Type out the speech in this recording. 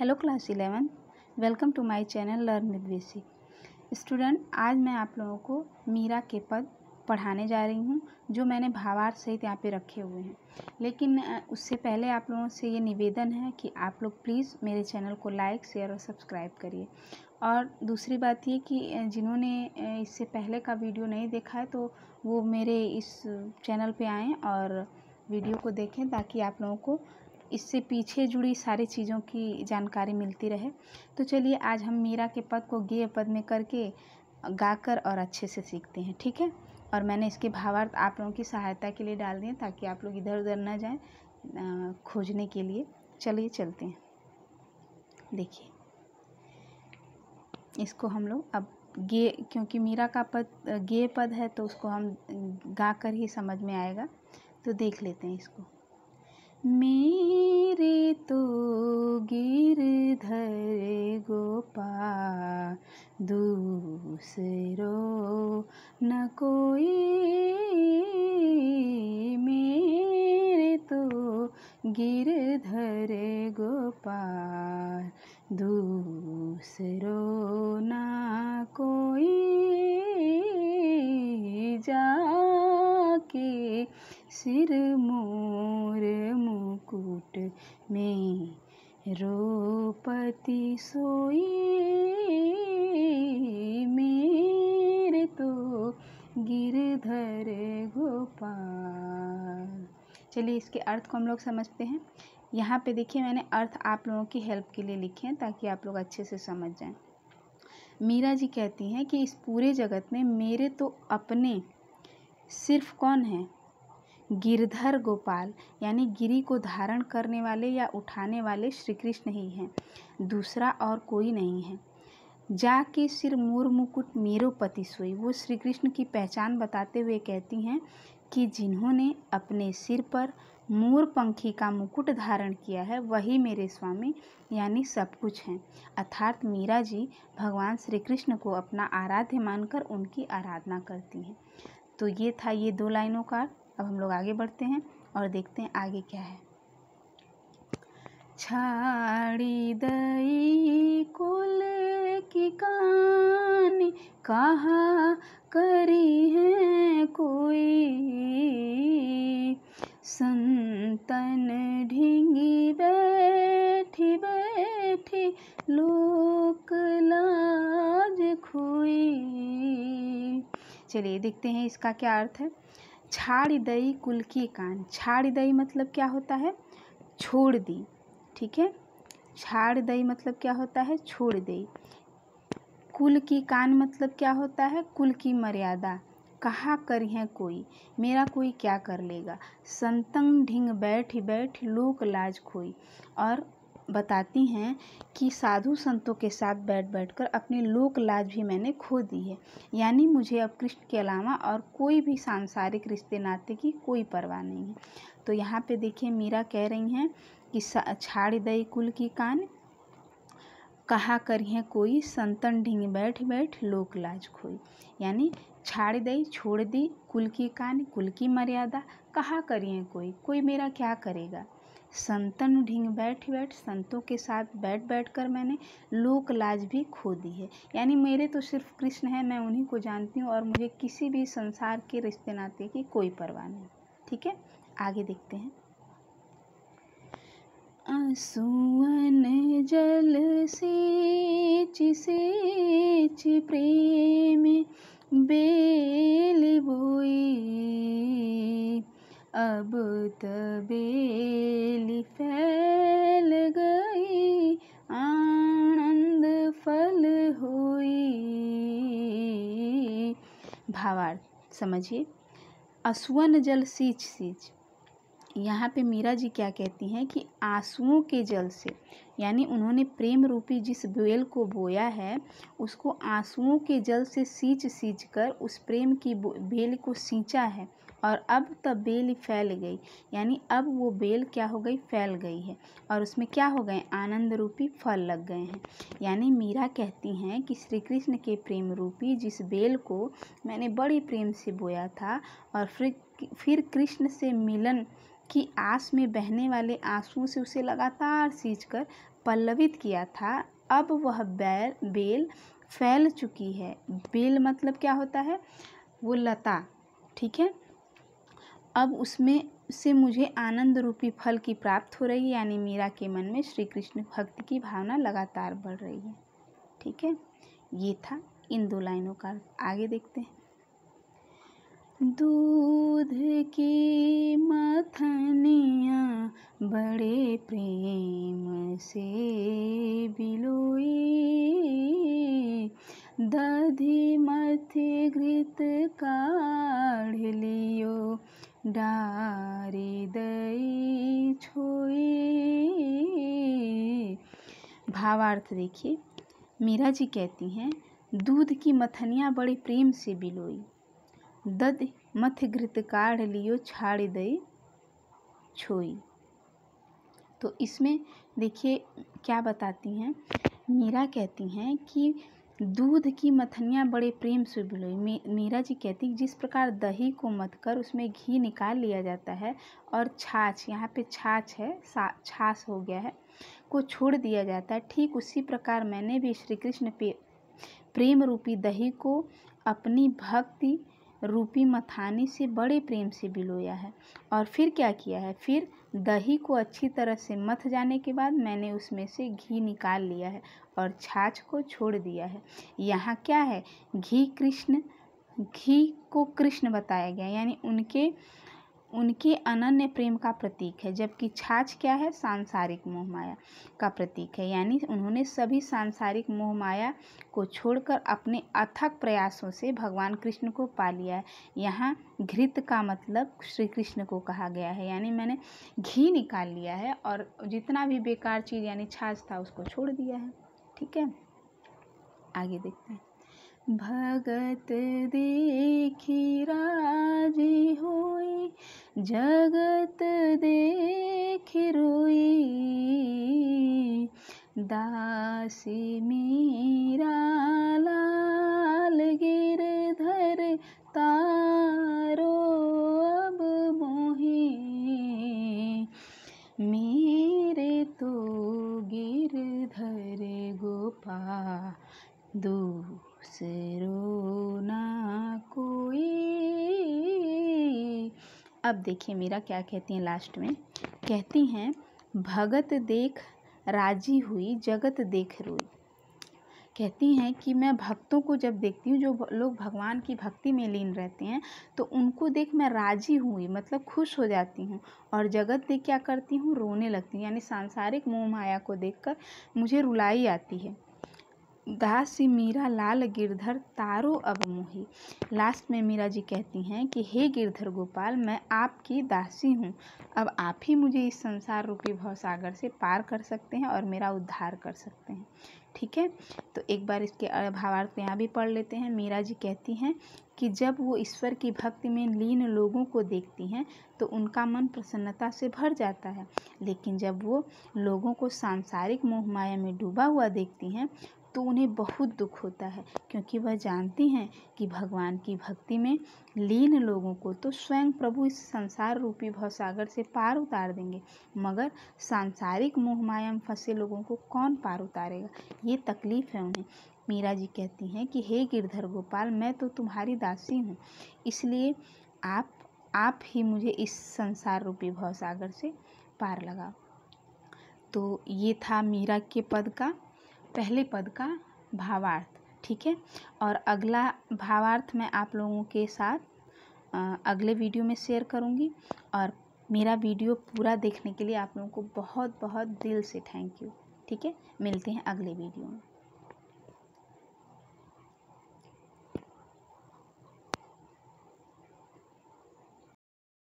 Hello class 11, welcome to my channel learn with basic. Student, आज मैं आप लोगों को मीरा के पद पढ़ाने जा रही हूँ जो मैंने भावार्थ सहित यहाँ पे रखे हुए हैं। लेकिन उससे पहले आप लोगों से ये निवेदन है कि आप लोग प्लीज़ मेरे चैनल को लाइक, शेयर और सब्सक्राइब करिए। और दूसरी बात ये कि जिन्होंने इससे पहले का वीडियो नहीं देखा है तो वो मेरे इस चैनल पे आएँ और वीडियो को देखें ताकि आप लोगों को इससे पीछे जुड़ी सारी चीज़ों की जानकारी मिलती रहे। तो चलिए आज हम मीरा के पद को गेय पद में करके गाकर और अच्छे से सीखते हैं, ठीक है। और मैंने इसके भावार्थ आप लोगों की सहायता के लिए डाल दिए ताकि आप लोग इधर उधर ना जाएं खोजने के लिए। चलिए चलते हैं। देखिए, इसको हम लोग अब गेय, क्योंकि मीरा का पद गेय पद है तो उसको हम गा कर ही समझ में आएगा। तो देख लेते हैं इसको। मेरे तो गिरधर गोपाल दूसरो न कोई, मेरे तो गिरधर गोपाल दूसरो न कोई, जाके सिर मोर मुकुट में रोपति सोई, मेरे तो गिरधर गोपाल। चलिए इसके अर्थ को हम लोग समझते हैं। यहाँ पे देखिए, मैंने अर्थ आप लोगों की हेल्प के लिए लिखे हैं ताकि आप लोग अच्छे से समझ जाएं। मीरा जी कहती हैं कि इस पूरे जगत में मेरे तो अपने सिर्फ कौन है? गिरधर गोपाल, यानी गिरी को धारण करने वाले या उठाने वाले श्री कृष्ण ही हैं, दूसरा और कोई नहीं है। जाके सिर मोर मुकुट मेरो पति सोई, वो श्री कृष्ण की पहचान बताते हुए कहती हैं कि जिन्होंने अपने सिर पर मोर पंखी का मुकुट धारण किया है वही मेरे स्वामी यानी सब कुछ हैं। अर्थात मीरा जी भगवान श्री कृष्ण को अपना आराध्य मानकर उनकी आराधना करती हैं। तो ये था ये दो लाइनों का। अब हम लोग आगे बढ़ते हैं और देखते हैं आगे क्या है। छाड़ी दई कुल की कहानी कहा करी है कोई, संतन ढींगी बैठी बैठी लोक लाज खोई। चलिए देखते हैं इसका क्या अर्थ है। छाड़ दई कुल की कान, छाड़ दई मतलब क्या होता है? छोड़ दी, ठीक है। छाड़ दई मतलब क्या होता है? छोड़ दी। कुल की कान मतलब क्या होता है? कुल की मर्यादा। कहा करी है कोई, मेरा कोई क्या कर लेगा। संतंग ढिंग बैठ बैठ लोक लाज खोई, और बताती हैं कि साधु संतों के साथ बैठ बैठकर अपनी लोक लाज भी मैंने खो दी है, यानी मुझे अब कृष्ण के अलावा और कोई भी सांसारिक रिश्ते नाते की कोई परवाह नहीं है। तो यहाँ पे देखिए मीरा कह रही हैं कि छाड़ दई कुल की कान कहा करिए कोई, संतन ढींग बैठ बैठ लोक लाज खोई, यानी छाड़ दई छोड़ दी कुल की कान, कुल की मर्यादा, कहा करिए कोई, कोई मेरा क्या करेगा। संतन ढींग बैठ बैठ, संतों के साथ बैठ बैठ कर मैंने लोक लाज भी खो दी है, यानी मेरे तो सिर्फ कृष्ण है, मैं उन्हीं को जानती हूँ और मुझे किसी भी संसार के रिश्ते नाते की कोई परवाह नहीं। ठीक है, आगे देखते हैं। आंसुअन जल सेच सेच प्रेम बेल बोई, अब तबेली फैल गई आनंद फल होई। भावार्थ समझिए। आंसुअन जल सींच सींच, यहाँ पे मीरा जी क्या कहती हैं कि आंसुओं के जल से, यानी उन्होंने प्रेम रूपी जिस बेल को बोया है उसको आंसुओं के जल से सींच सींच कर उस प्रेम की बेल को सींचा है, और अब तब बेल फैल गई, यानी अब वो बेल क्या हो गई? फैल गई है, और उसमें क्या हो गए? आनंद रूपी फल लग गए हैं। यानी मीरा कहती हैं कि श्री कृष्ण के प्रेम रूपी जिस बेल को मैंने बड़े प्रेम से बोया था और फिर कृष्ण से मिलन की आस में बहने वाले आंसुओं से उसे लगातार सींचकर पल्लवित किया था, अब वह बेल फैल चुकी है। बेल मतलब क्या होता है? वो लता, ठीक है। अब उसमें से मुझे आनंद रूपी फल की प्राप्त हो रही है, यानी मीरा के मन में श्री कृष्ण भक्ति की भावना लगातार बढ़ रही है, ठीक है। ये था इन 2 लाइनों का। आगे देखते हैं। दूध की मथनियाँ बड़े प्रेम से बिलोई, दधी मथी घृत काढ़ लियो, डारी दई छोई। भावार्थ देखिए, मीरा जी कहती हैं, दूध की मथनियाँ बड़े प्रेम से बिलोई, दध मथ घृत काढ़ लियो, छाड़ी दई छोई। तो इसमें देखिए क्या बताती हैं, मीरा कहती हैं कि दूध की मथनियाँ बड़े प्रेम से बिलोई। मीरा जी कहती हैं जिस प्रकार दही को मथकर उसमें घी निकाल लिया जाता है और छाछ, यहाँ पे छाछ है, छाछ हो गया है, को छोड़ दिया जाता है, ठीक उसी प्रकार मैंने भी श्री कृष्ण प्रेम रूपी दही को अपनी भक्ति रूपी मथानी से बड़े प्रेम से बिलोया है। और फिर क्या किया है, फिर दही को अच्छी तरह से मथ जाने के बाद मैंने उसमें से घी निकाल लिया है और छाछ को छोड़ दिया है। यहाँ क्या है, घी को कृष्ण बताया गया, यानी उनके अनन्य प्रेम का प्रतीक है, जबकि छाछ क्या है, सांसारिक मोह माया का प्रतीक है। यानी उन्होंने सभी सांसारिक मोह माया को छोड़कर अपने अथक प्रयासों से भगवान कृष्ण को पा लिया है। यहाँ घृत का मतलब श्री कृष्ण को कहा गया है, यानी मैंने घी निकाल लिया है और जितना भी बेकार चीज़ यानी छाछ था उसको छोड़ दिया है, ठीक है। आगे देखते हैं। भगत देखी राजी होई, जगत देखी रोई, दासी मीरा लाल गिरधर तारो अब मोही, मेरे तो गिरधर गोपाल दूसरो ना कोई। अब देखिए मीरा क्या कहती हैं लास्ट में, कहती हैं भगत देख राजी हुई, जगत देख रोई। कहती हैं कि मैं भक्तों को जब देखती हूँ, जो लोग भगवान की भक्ति में लीन रहते हैं, तो उनको देख मैं राजी हुई, मतलब खुश हो जाती हूँ, और जगत देख क्या करती हूँ, रोने लगती हूँ, यानी सांसारिक मोह माया को देखकर मुझे रुलाई आती है। दासी मीरा लाल गिरधर तारो अब मोही। लास्ट में मीरा जी कहती हैं कि हे गिरधर गोपाल, मैं आपकी दासी हूँ, अब आप ही मुझे इस संसार रूपी भवसागर से पार कर सकते हैं और मेरा उद्धार कर सकते हैं, ठीक है। तो एक बार इसके भावार्थ यहाँ भी पढ़ लेते हैं। मीरा जी कहती हैं कि जब वो ईश्वर की भक्ति में लीन लोगों को देखती हैं तो उनका मन प्रसन्नता से भर जाता है, लेकिन जब वो लोगों को सांसारिक मोह माया में डूबा हुआ देखती हैं तो उन्हें बहुत दुख होता है, क्योंकि वह जानती हैं कि भगवान की भक्ति में लीन लोगों को तो स्वयं प्रभु इस संसार रूपी भवसागर से पार उतार देंगे, मगर सांसारिक मोह माया में फंसे लोगों को कौन पार उतारेगा, ये तकलीफ़ है उन्हें। मीरा जी कहती हैं कि हे गिरधर गोपाल, मैं तो तुम्हारी दासी हूँ, इसलिए आप ही मुझे इस संसार रूपी भवसागर से पार लगाओ। तो ये था मीरा के पद का, पहले पद का भावार्थ, ठीक है। और अगला भावार्थ मैं आप लोगों के साथ अगले वीडियो में शेयर करूँगी। और मेरा वीडियो पूरा देखने के लिए आप लोगों को बहुत बहुत दिल से थैंक यू, ठीक है। मिलते हैं अगले वीडियो में।